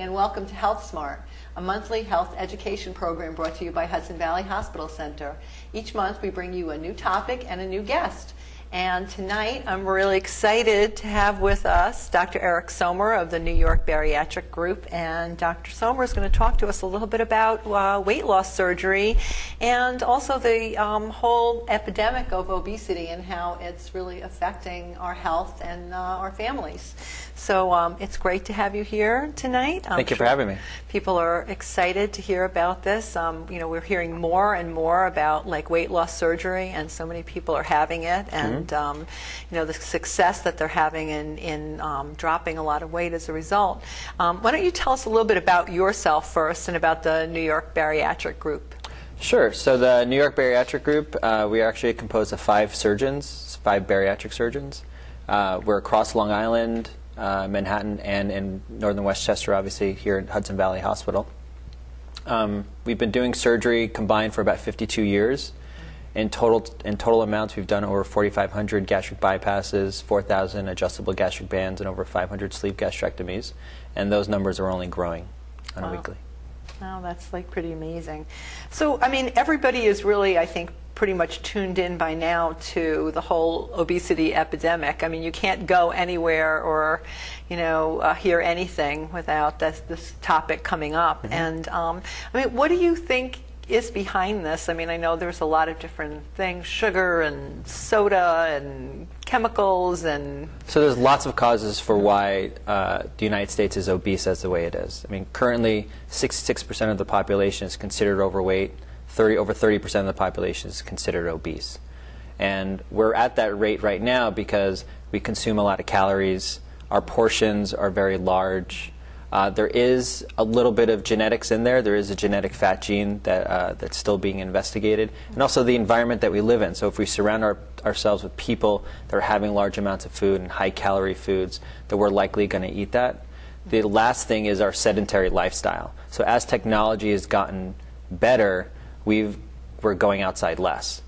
and welcome to Health Smart, a monthly health education program brought to you by Hudson Valley Hospital Center. Each month we bring you a new topic and a new guest. And tonight I'm really excited to have with us Dr. Eric Sommer of the New York Bariatric Group. And Dr. Sommer is going to talk to us a little bit about weight loss surgery and also the whole epidemic of obesity and how it's really affecting our health and our families. So it's great to have you here tonight. Thank you for having me. People are excited to hear about this. You know, we're hearing more and more about like weight loss surgery, and so many people are having it, and you know, the success that they're having in dropping a lot of weight as a result. Why don't you tell us a little bit about yourself first and about the New York Bariatric Group? Sure. So the New York Bariatric Group, we are actually composed of 5 surgeons, 5 bariatric surgeons. We're across Long Island, Manhattan, and in northern Westchester, obviously, here at Hudson Valley Hospital. We've been doing surgery combined for about 52 years. In total amounts, we've done over 4,500 gastric bypasses, 4,000 adjustable gastric bands, and over 500 sleeve gastrectomies. And those numbers are only growing on a weekly. Wow, that's like pretty amazing. So, I mean, everybody is really, I think, pretty much tuned in by now to the whole obesity epidemic. I mean, you can't go anywhere or, you know, hear anything without this topic coming up. And I mean, what do you think is behind this? I mean, I know there's a lot of different things, sugar and soda and chemicals and... So there's lots of causes for why the United States is obese as the way it is. I mean, currently 66% of the population is considered overweight. Over 30% of the population is considered obese. And we're at that rate right now because we consume a lot of calories. Our portions are very large. There is a little bit of genetics in there. There is a genetic fat gene that, that's still being investigated. And also the environment that we live in. So if we surround ourselves with people that are having large amounts of food and high-calorie foods, then we're likely going to eat that. The last thing is our sedentary lifestyle. So as technology has gotten better, we're going outside less.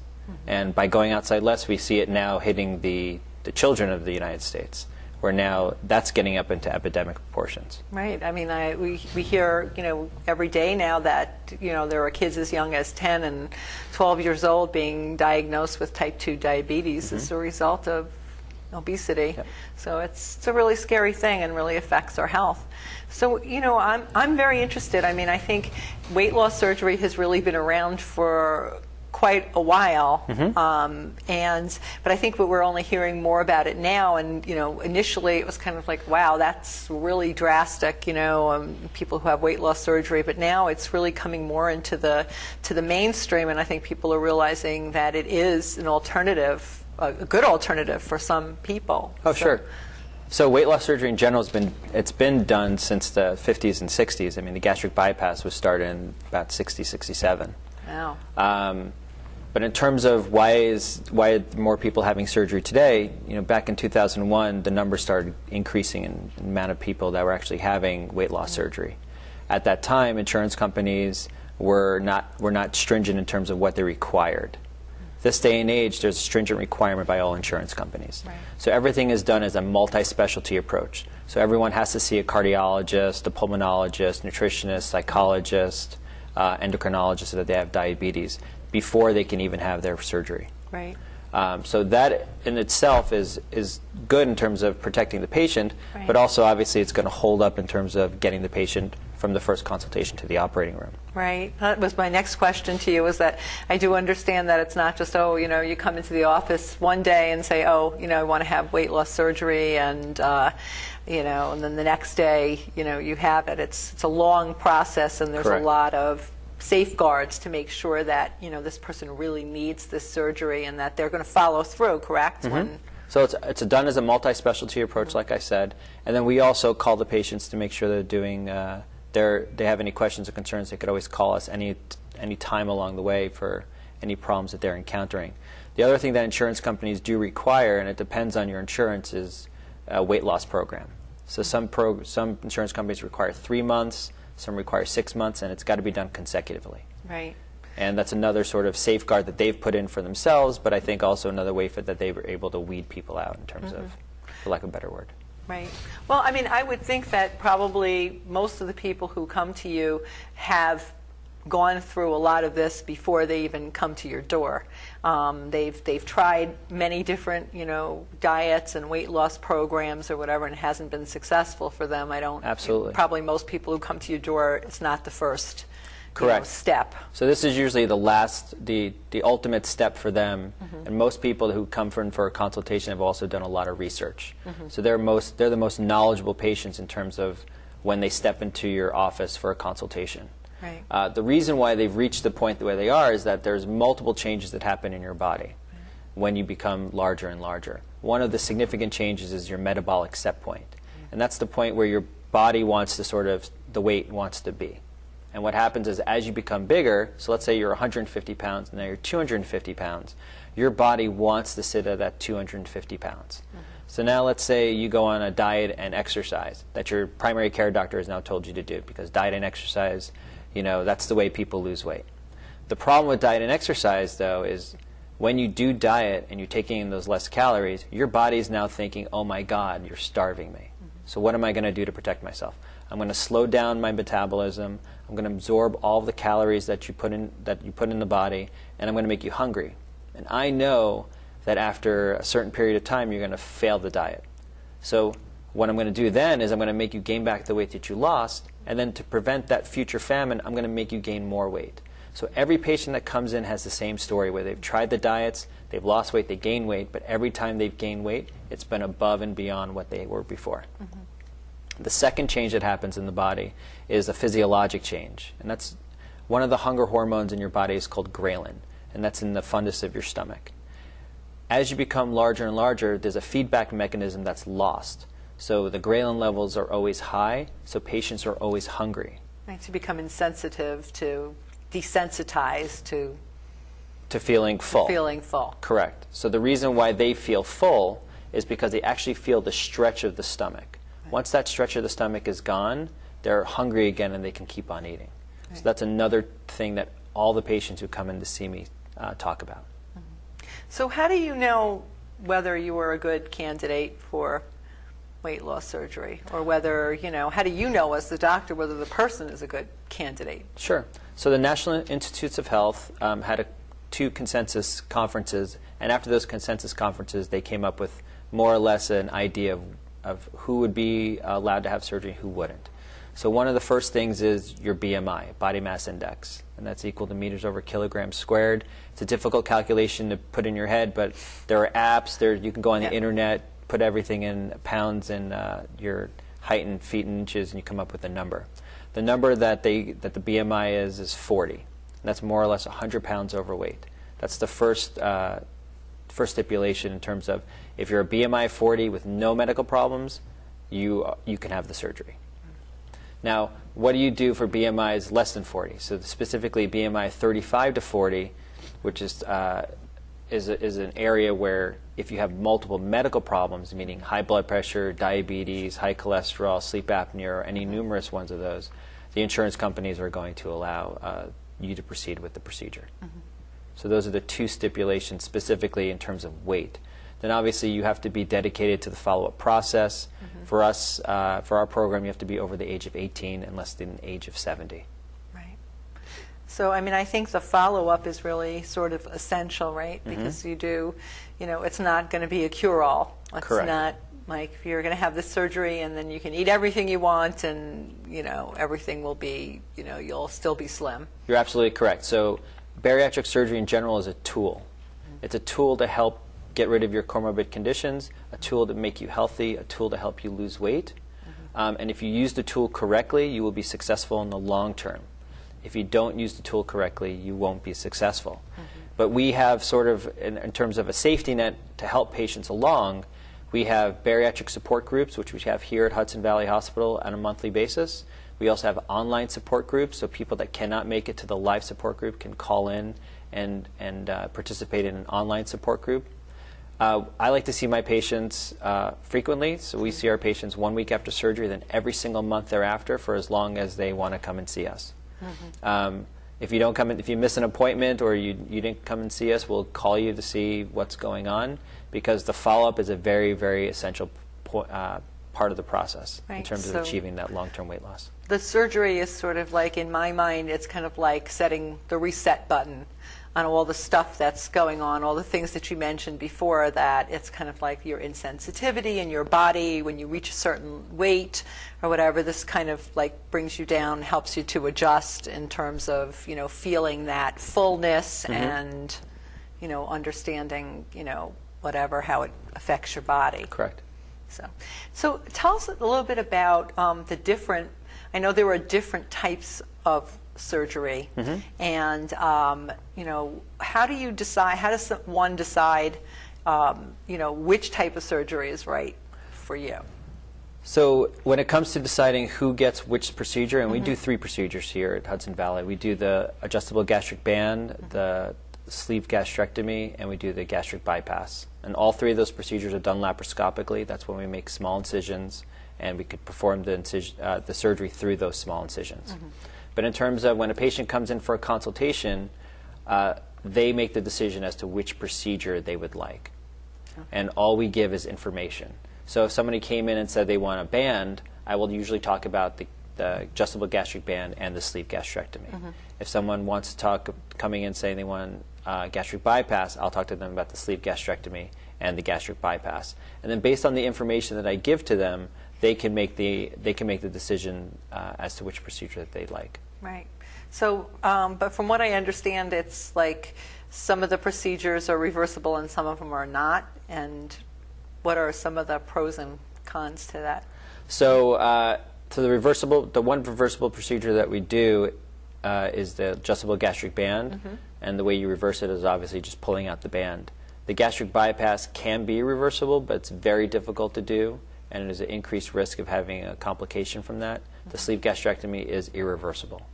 And by going outside less, we see it now hitting the children of the United States, where now that's getting up into epidemic proportions. Right. I mean, we hear, you know, every day now that, you know, there are kids as young as 10 and 12 years old being diagnosed with type 2 diabetes as a result of obesity. Yep. So it's a really scary thing and really affects our health. So, you know, I'm very interested. I mean, I think weight loss surgery has really been around for quite a while, but I think we're only hearing more about it now. And you know, initially it was kind of like, wow, that's really drastic. You know, people who have weight loss surgery, but now it's really coming more into the mainstream, and I think people are realizing that it is an alternative, a good alternative for some people. Oh, so. Sure. So weight loss surgery in general it's been done since the 50s and 60s. I mean, the gastric bypass was started in about 60, 67. Wow. But in terms of why are more people having surgery today, you know, back in 2001, the numbers started increasing in the amount of people that were actually having weight loss surgery. At that time, insurance companies were not stringent in terms of what they required. This day and age, there's a stringent requirement by all insurance companies. Right. So everything is done as a multi-specialty approach. So everyone has to see a cardiologist, a pulmonologist, nutritionist, psychologist, endocrinologist, so that they have diabetes before they can even have their surgery. Right. So that in itself is good in terms of protecting the patient, right, but also obviously it's going to hold up in terms of getting the patient from the first consultation to the operating room. Right. That was my next question to you, is that I do understand that it's not just, oh, you know, you come into the office one day and say, oh, you know, I want to have weight loss surgery, and you know, and then the next day, you know, you have it. It's a long process, and there's Correct. A lot of safeguards to make sure that, you know, this person really needs this surgery and that they're going to follow through, correct? So it's done as a multi-specialty approach, like I said, and then we also call the patients to make sure they're doing, they have any questions or concerns. They could always call us any time along the way for any problems that they're encountering. The other thing that insurance companies do require, and it depends on your insurance, is a weight loss program. So some insurance companies require 3 months, some require 6 months, and it's got to be done consecutively. Right. And that's another sort of safeguard that they've put in for themselves, but I think also another way that they were able to weed people out in terms of, for lack of a better word. Right. Well, I mean, I would think that probably most of the people who come to you have gone through a lot of this before they even come to your door. They've tried many different, diets and weight loss programs or whatever, and it hasn't been successful for them. Absolutely. Probably most people who come to your door, it's not the first Correct. Step. So this is usually the ultimate step for them, and most people who come for a consultation have also done a lot of research. So they're the most knowledgeable patients in terms of when they step into your office for a consultation. Right. The reason why they've reached the point the way they are is that there's multiple changes that happen in your body when you become larger and larger. One of the significant changes is your metabolic set point, and that's the point where your body wants to the weight wants to be. And what happens is as you become bigger, so let's say you're 150 pounds and now you're 250 pounds, your body wants to sit at that 250 pounds. So now let's say you go on a diet and exercise that your primary care doctor has now told you to do, because diet and exercise, that's the way people lose weight. The problem with diet and exercise, though, is when you do diet and you're taking in those less calories, your body is now thinking, oh my God, you're starving me. So what am I going to do to protect myself? I'm going to slow down my metabolism. I'm going to absorb all the calories that you put in the body, and I'm going to make you hungry. And I know that after a certain period of time, you're going to fail the diet. So what I'm going to do then is I'm going to make you gain back the weight that you lost, and then to prevent that future famine, I'm going to make you gain more weight. So every patient that comes in has the same story, where they've tried the diets, they've lost weight, they gain weight, but every time they've gained weight, it's been above and beyond what they were before. The second change that happens in the body is a physiologic change, and that's one of the hunger hormones in your body is called ghrelin, and that's in the fundus of your stomach. As you become larger and larger, there's a feedback mechanism that's lost. So the ghrelin levels are always high, so patients are always hungry. Right, to become insensitive, to desensitized to feeling full. Feeling full. Correct. So the reason why they feel full is because they actually feel the stretch of the stomach. Once that stretch of the stomach is gone, they're hungry again and they can keep on eating. So that's another thing that all the patients who come in to see me talk about. So how do you know whether you are a good candidate for weight loss surgery, or whether, how do you know as the doctor whether the person is a good candidate? Sure. So the National Institutes of Health had two consensus conferences, and after those consensus conferences, they came up with more or less an idea of who would be allowed to have surgery, who wouldn't. So one of the first things is your BMI, body mass index, and that's equal to meters over kilograms squared. It's a difficult calculation to put in your head, but there are apps. You can go on the internet, put everything in pounds and your height in feet and inches, and you come up with a number. The number that the BMI is 40. And that's more or less 100 pounds overweight. That's the first stipulation in terms of if you're a BMI 40 with no medical problems, you can have the surgery. Now, what do you do for BMIs less than 40? So specifically BMI 35 to 40, which is an area where if you have multiple medical problems, meaning high blood pressure, diabetes, high cholesterol, sleep apnea, or any numerous ones of those, the insurance companies are going to allow you to proceed with the procedure. So those are the two stipulations specifically in terms of weight. Then obviously you have to be dedicated to the follow-up process. For us, for our program, you have to be over the age of 18 and less than the age of 70. Right. So, I mean, I think the follow-up is really sort of essential, right? Because you do, it's not going to be a cure-all. It's Correct. not like if you're going to have this surgery and then you can eat everything you want and, everything will be, you'll still be slim. You're absolutely correct. So bariatric surgery in general is a tool. It's a tool to help get rid of your comorbid conditions, a tool to make you healthy, a tool to help you lose weight. And if you use the tool correctly, you will be successful in the long term. If you don't use the tool correctly, you won't be successful. But we have sort of, in terms of a safety net to help patients along, we have bariatric support groups, which we have here at Hudson Valley Hospital on a monthly basis. We also have online support groups, so people that cannot make it to the live support group can call in and participate in an online support group. I like to see my patients frequently, so we see our patients 1 week after surgery, then every single month thereafter for as long as they want to come and see us. If you don't come in, if you miss an appointment or you didn't come and see us, we'll call you to see what's going on, because the follow-up is a very, very essential part of the process in Right, terms of so achieving that long-term weight loss. the surgery is sort of like, in my mind, it's kind of like setting the reset button on all the stuff that's going on, all the things that you mentioned before, that it's kind of like your insensitivity in your body when you reach a certain weight or whatever. This kind of like brings you down, helps you to adjust in terms of, you know, feeling that fullness and, you know, understanding, you know, whatever, how it affects your body. Correct. So tell us a little bit about the different, I know there are different types of surgery, and you know, how do you decide, how does one decide, you know, which type of surgery is right for you? So when it comes to deciding who gets which procedure, and we do 3 procedures here at Hudson Valley. We do the adjustable gastric band, the sleeve gastrectomy, and we do the gastric bypass. And all 3 of those procedures are done laparoscopically. That's when we make small incisions, and we could perform the surgery through those small incisions. But in terms of when a patient comes in for a consultation, they make the decision as to which procedure they would like. And all we give is information. So if somebody came in and said they want a band, I will usually talk about the adjustable gastric band and the sleeve gastrectomy. If someone wants to talk, coming in saying they want gastric bypass, I'll talk to them about the sleeve gastrectomy and the gastric bypass. And then based on the information that I give to them, they can make the decision as to which procedure that they'd like. Right. So, but from what I understand, it's like some of the procedures are reversible and some of them are not. And what are some of the pros and cons to that? So, the one reversible procedure that we do is the adjustable gastric band, and the way you reverse it is obviously just pulling out the band. The gastric bypass can be reversible, but it's very difficult to do, and there's an increased risk of having a complication from that. The sleeve gastrectomy is irreversible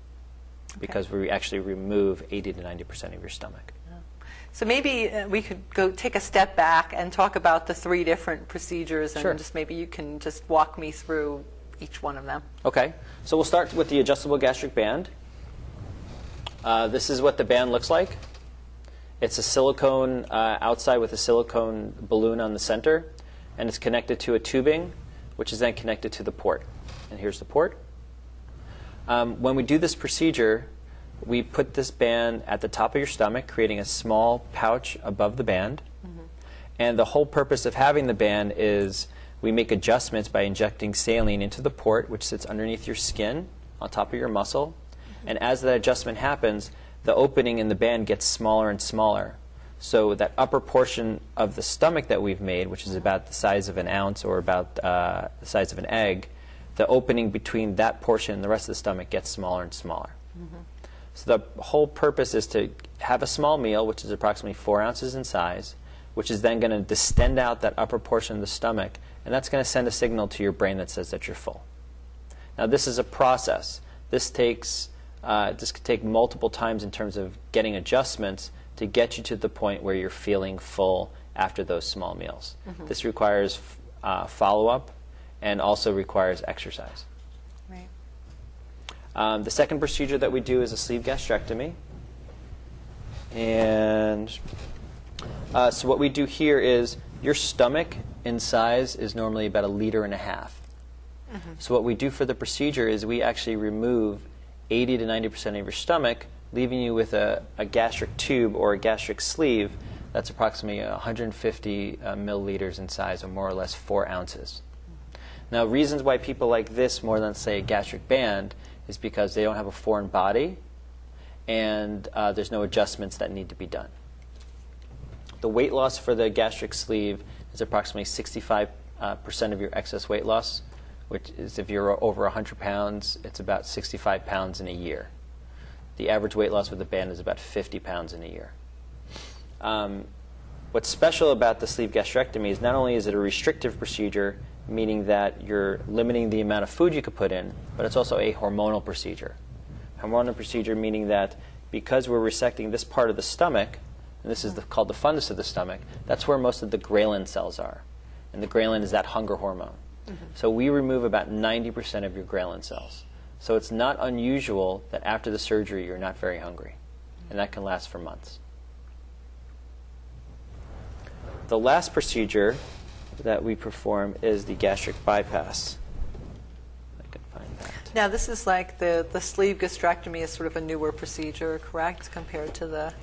because we actually remove 80 to 90% of your stomach. So maybe we could go take a step back and talk about the 3 different procedures, and just maybe you can just walk me through each one of them. Okay, so we'll start with the adjustable gastric band. This is what the band looks like. It's a silicone outside with a silicone balloon on the center, and it's connected to a tubing, which is then connected to the port. And here's the port. When we do this procedure, we put this band at the top of your stomach, creating a small pouch above the band. And the whole purpose of having the band is we make adjustments by injecting saline into the port, which sits underneath your skin on top of your muscle. And as that adjustment happens, the opening in the band gets smaller and smaller. So that upper portion of the stomach that we've made, which is about the size of an ounce or about the size of an egg, the opening between that portion and the rest of the stomach gets smaller and smaller. So the whole purpose is to have a small meal, which is approximately 4 ounces in size, which is then going to distend out that upper portion of the stomach, and that's going to send a signal to your brain that says that you're full. Now this is a process. This could take multiple times in terms of getting adjustments to get you to the point where you're feeling full after those small meals. This requires follow-up and also requires exercise. Right. The second procedure that we do is a sleeve gastrectomy. And so what we do here is your stomach in size is normally about 1.5 liters. So what we do for the procedure is we actually remove 80 to 90% of your stomach, leaving you with a gastric tube or a gastric sleeve that's approximately 150 milliliters in size, or more or less 4 ounces. Now, reasons why people like this more than, say, a gastric band is because they don't have a foreign body and there's no adjustments that need to be done. The weight loss for the gastric sleeve is approximately 65% of your excess weight loss, which is if you're over 100 pounds, it's about 65 pounds in a year. The average weight loss with the band is about 50 pounds in a year. What's special about the sleeve gastrectomy is not only is it a restrictive procedure, meaning that you're limiting the amount of food you could put in, but it's also a hormonal procedure. Hormonal procedure meaning that because we're resecting this part of the stomach, and this is called the fundus of the stomach, that's where most of the ghrelin cells are. And the ghrelin is that hunger hormone. So we remove about 90% of your ghrelin cells. So it's not unusual that after the surgery you're not very hungry. And that can last for months. The last procedure that we perform is the gastric bypass. I can find that. Now, this is like the sleeve gastrectomy is sort of a newer procedure, correct, compared to the...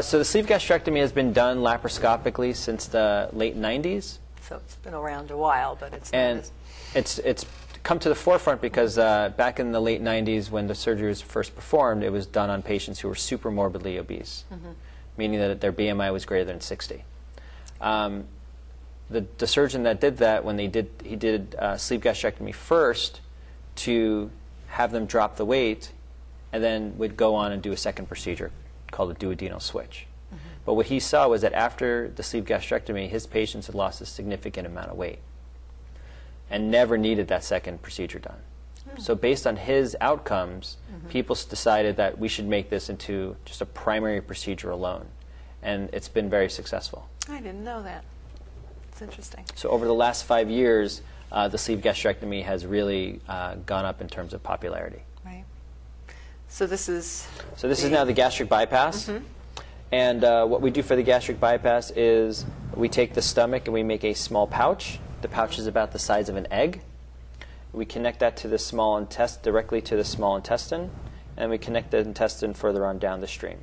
So the sleeve gastrectomy has been done laparoscopically since the late 90s. So it's been around a while, but it's not And it's come to the forefront because back in the late 90s when the surgery was first performed, it was done on patients who were super morbidly obese, meaning that their BMI was greater than 60. The surgeon that did that, he did sleeve gastrectomy first to have them drop the weight, and then would go on and do a second procedure called a duodenal switch. But what he saw was that after the sleeve gastrectomy, his patients had lost a significant amount of weight and never needed that second procedure done. So based on his outcomes, people decided that we should make this into just a primary procedure alone. And it's been very successful. I didn't know that. It's interesting. So over the last 5 years, the sleeve gastrectomy has really gone up in terms of popularity. Right. So this is... So this is now the gastric bypass. And what we do for the gastric bypass is we take the stomach and we make a small pouch. The pouch is about the size of an egg. We connect that to the small intestine, directly to the small intestine, and we connect the intestine further on down the stream.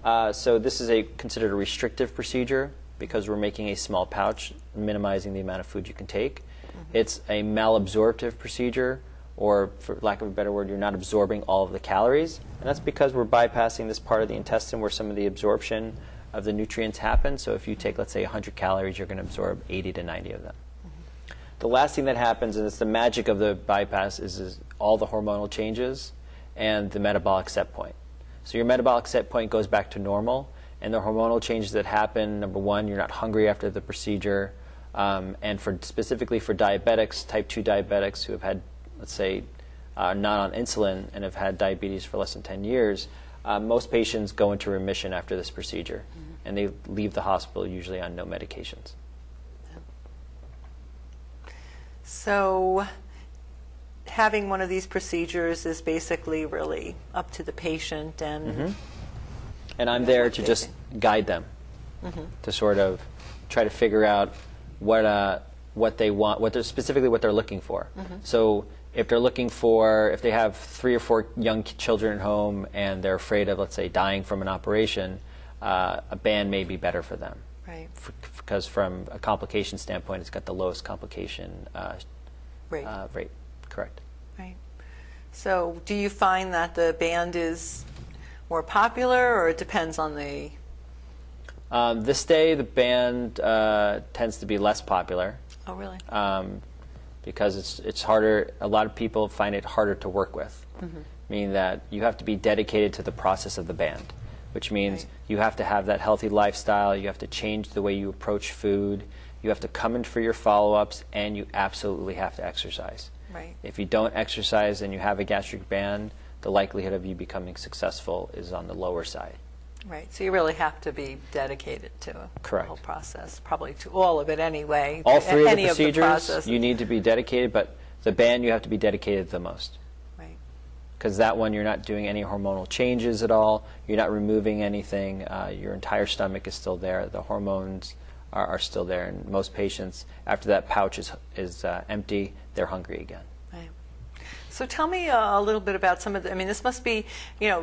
So this is considered a restrictive procedure because we're making a small pouch, minimizing the amount of food you can take. It's a malabsorptive procedure, or for lack of a better word, you're not absorbing all of the calories. And that's because we're bypassing this part of the intestine where some of the absorption of the nutrients happen. So if you take, let's say, 100 calories, you're going to absorb 80 to 90 of them. The last thing that happens, and it's the magic of the bypass, is all the hormonal changes and the metabolic set point. So your metabolic set point goes back to normal, and the hormonal changes that happen, number one, you're not hungry after the procedure, and specifically for diabetics, type 2 diabetics who have had, let's say, not on insulin and have had diabetes for less than 10 years, most patients go into remission after this procedure, and they leave the hospital usually on no medications. So having one of these procedures is basically really up to the patient, and and I'm there to just guide them to sort of try to figure out what they want, specifically what they're looking for. So if they have 3 or 4 young children at home and they're afraid of, let's say, dying from an operation, a band may be better for them. right. Because from a complication standpoint, it's got the lowest complication Rate. Rate. Correct. Right. So do you find that the band is more popular, or it depends on the... This day, the band tends to be less popular. Oh, really? Because it's harder. A lot of people find it harder to work with, meaning that you have to be dedicated to the process of the band, which means you have to have that healthy lifestyle, you have to change the way you approach food, you have to come in for your follow-ups, and you absolutely have to exercise. Right. If you don't exercise and you have a gastric band, the likelihood of you becoming successful is on the lower side. Right. So you really have to be dedicated to Correct. the whole process, probably to all of it anyway. All 3 of the Any procedures, processes. you need to be dedicated, but the band you have to be dedicated the most. Right. Because that one, you're not doing any hormonal changes at all. You're not removing anything. Your entire stomach is still there. The hormones are still there. And most patients, after that pouch is empty, they're hungry again. Right. So tell me a little bit about some of the, I mean, this must be,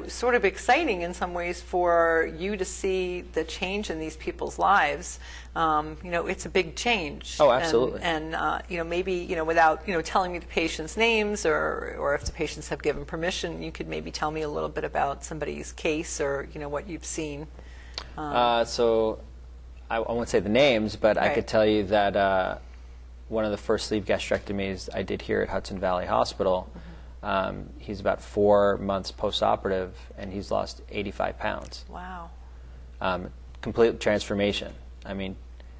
sort of exciting in some ways for you to see the change in these people's lives. It's a big change. Oh, absolutely. And maybe, without, telling me the patients' names or if the patients have given permission, you could maybe tell me a little bit about somebody's case or, what you've seen. So I won't say the names, but Right. I could tell you that one of the first sleeve gastrectomies I did here at Hudson Valley Hospital, he's about 4 months post-operative, and he's lost 85 pounds. Wow. Complete transformation. I mean,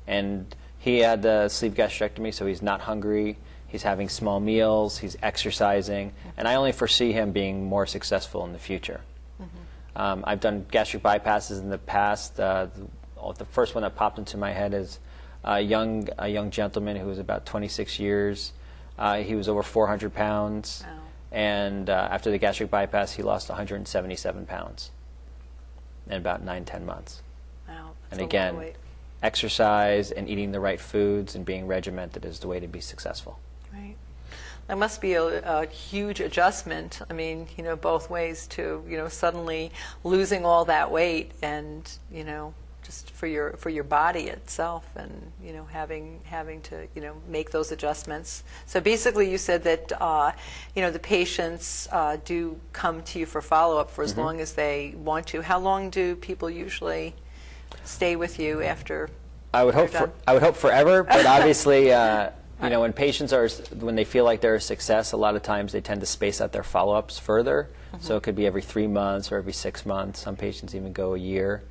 and he had the sleeve gastrectomy, so he's not hungry. He's having small meals. He's exercising, and I only foresee him being more successful in the future. I've done gastric bypasses in the past. The first one that popped into my head is a young gentleman who was about 26 years. He was over 400 pounds, Wow. and after the gastric bypass, he lost 177 pounds in about 9-10 months. Wow. That's And a lot of again, weight. exercise and eating the right foods and being regimented is the way to be successful. Right. That must be a huge adjustment. I mean, both ways to, suddenly losing all that weight and, just for your body itself, and having to make those adjustments. So basically, you said that the patients do come to you for follow-up for as long as they want to. How long do people usually stay with you after? I would hope forever, but obviously. When patients when they feel like they're a success, a lot of times they tend to space out their follow-ups further. So it could be every 3 months or every 6 months. Some patients even go a year.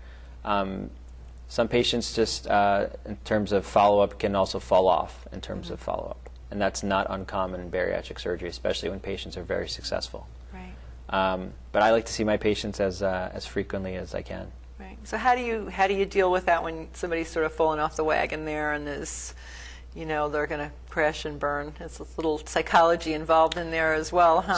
Some patients just, in terms of follow-up, can also fall off in terms of follow-up. And that's not uncommon in bariatric surgery, especially when patients are very successful. Right. But I like to see my patients as frequently as I can. Right. So how do you deal with that when somebody's sort of falling off the wagon there and is, they're going to crash and burn? There's a little psychology involved in there as well, huh?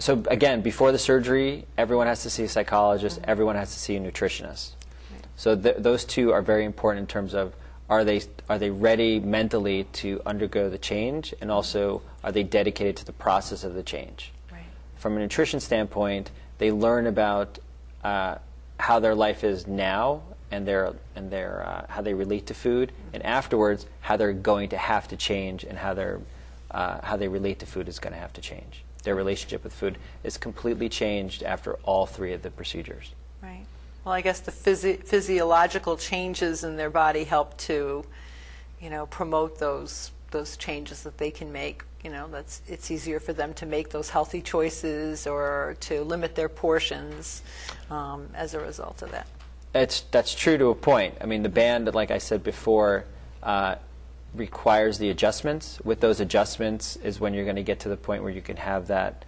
So again, before the surgery, everyone has to see a psychologist. Everyone has to see a nutritionist. Right. So those two are very important in terms of are they ready mentally to undergo the change, and also are they dedicated to the process of the change. Right. From a nutrition standpoint, they learn about how their life is now and how they relate to food, and afterwards how they're going to have to change, and how they relate to food is going to have to change. Their relationship with food is completely changed after all 3 of the procedures. Right. Well, I guess the physiological changes in their body help to, promote those changes that they can make. It's easier for them to make those healthy choices or to limit their portions as a result of that. That's true to a point. I mean, the band, like I said before, requires the adjustments. With those adjustments is when you're going to get to the point where you can have that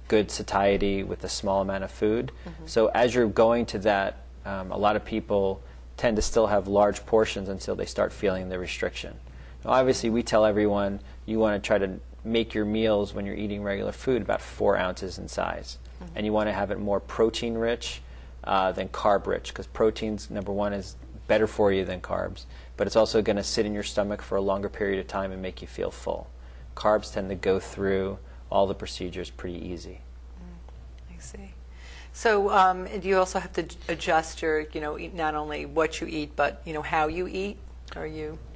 good satiety with a small amount of food. So as you're going to that, a lot of people tend to still have large portions until they start feeling the restriction. Now, obviously, we tell everyone you want to try to make your meals when you're eating regular food about 4 ounces in size. And you want to have it more protein-rich than carb-rich, because proteins, number one, is better for you than carbs, but it's also going to sit in your stomach for a longer period of time and make you feel full. Carbs tend to go through all the procedures pretty easy. I see. So do you also have to adjust your, not only what you eat, but, how you eat?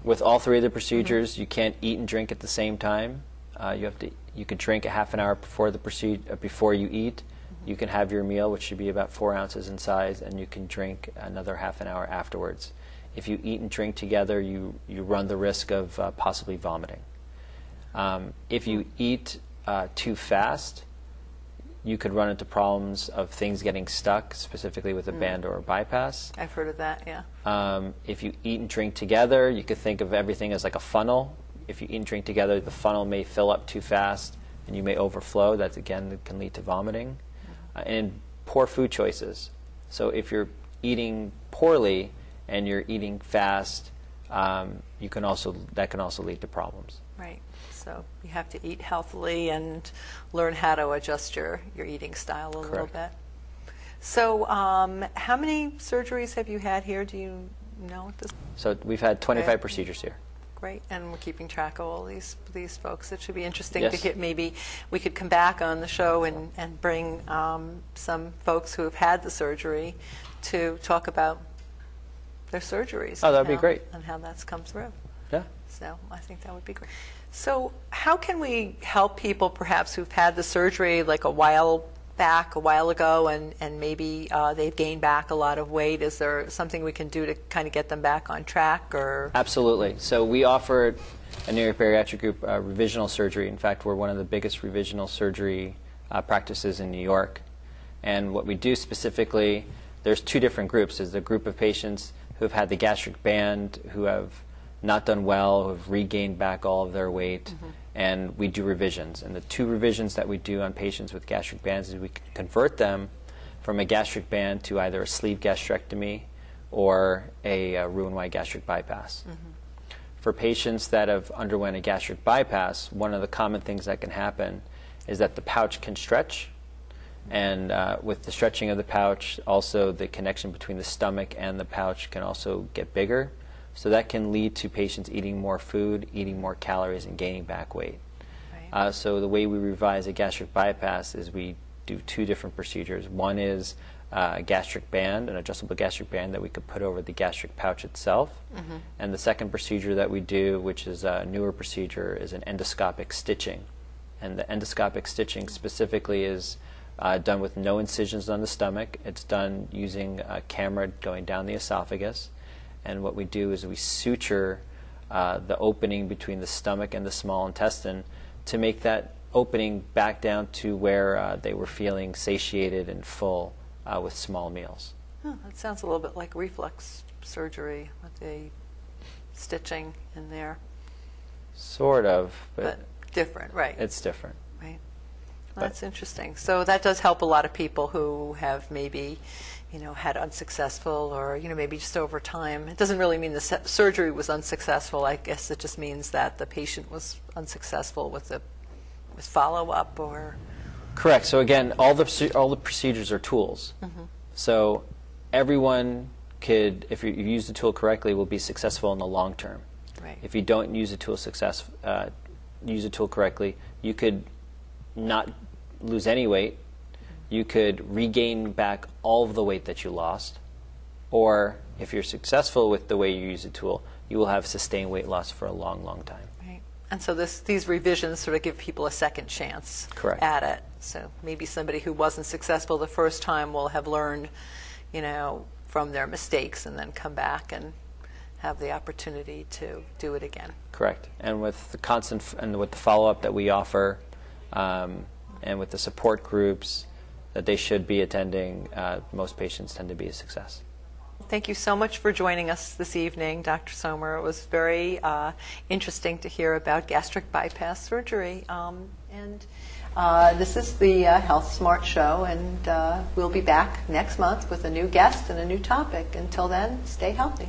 With all 3 of the procedures, you can't eat and drink at the same time. You could drink a half an hour before you eat. You can have your meal, which should be about 4 ounces in size, and you can drink another half an hour afterwards. If you eat and drink together, you run the risk of possibly vomiting. If you eat too fast, you could run into problems of things getting stuck, specifically with a band or a bypass. I've heard of that, yeah. If you eat and drink together, you could think of everything as like a funnel. If you eat and drink together, the funnel may fill up too fast and you may overflow. That, again, can lead to vomiting. And poor food choices. So if you're eating poorly and you're eating fast, that can also lead to problems. Right. So you have to eat healthily and learn how to adjust your eating style a little bit. So how many surgeries have you had here? Do you know at this? So we've had 25 procedures here. Great, and we're keeping track of all these folks. It should be interesting Yes. to get, maybe we could come back on the show and bring some folks who have had the surgery to talk about their surgeries. Oh, that would be great. And how that's come through. Yeah. So I think that would be great. So how can we help people perhaps who've had the surgery like a while ago, and maybe they've gained back a lot of weight? Is there something we can do to kind of get them back on track? Or Absolutely. So we offer at York Bariatric Group revisional surgery. In fact, we're one of the biggest revisional surgery practices in New York. And what we do specifically, there's 2 different groups. There's the group of patients who have had the gastric band, who have not done well, who have regained back all of their weight, and we do revisions. And the 2 revisions that we do on patients with gastric bands is we convert them from a gastric band to either a sleeve gastrectomy or a Roux-en-Y gastric bypass. For patients that have underwent a gastric bypass, one of the common things that can happen is that the pouch can stretch, And with the stretching of the pouch, also the connection between the stomach and the pouch can also get bigger. So that can lead to patients eating more food, eating more calories, and gaining back weight. Right. So the way we revise a gastric bypass is we do two different procedures. One is a gastric band, an adjustable gastric band that we could put over the gastric pouch itself. And the second procedure that we do, which is a newer procedure, is an endoscopic stitching. And the endoscopic stitching specifically is done with no incisions on the stomach. It's done using a camera going down the esophagus. And what we do is we suture the opening between the stomach and the small intestine to make that opening back down to where they were feeling satiated and full with small meals. Oh, that sounds a little bit like reflux surgery with the stitching in there. Sort of, But different, right? it's different. Right. Well, that's interesting. So that does help a lot of people who have maybe, had unsuccessful or, maybe just over time. It doesn't really mean the surgery was unsuccessful. I guess it just means that the patient was unsuccessful with follow-up or... Correct. So again, all the procedures are tools. So everyone could, if you use the tool correctly, will be successful in the long term. Right. If you don't use the tool correctly, you could not lose any weight. You could regain back all of the weight that you lost. Or if you're successful with the way you use the tool, you will have sustained weight loss for a long, long time. Right. And so these revisions sort of give people a second chance Correct. at it. So maybe somebody who wasn't successful the first time will have learned, from their mistakes and then come back and have the opportunity to do it again. Correct. And with the constant and with the follow-up that we offer, and with the support groups that they should be attending, most patients tend to be a success. Thank you so much for joining us this evening, Dr. Sommer. It was very interesting to hear about gastric bypass surgery. This is the Health Smart Show, and we'll be back next month with a new guest and a new topic. Until then, stay healthy.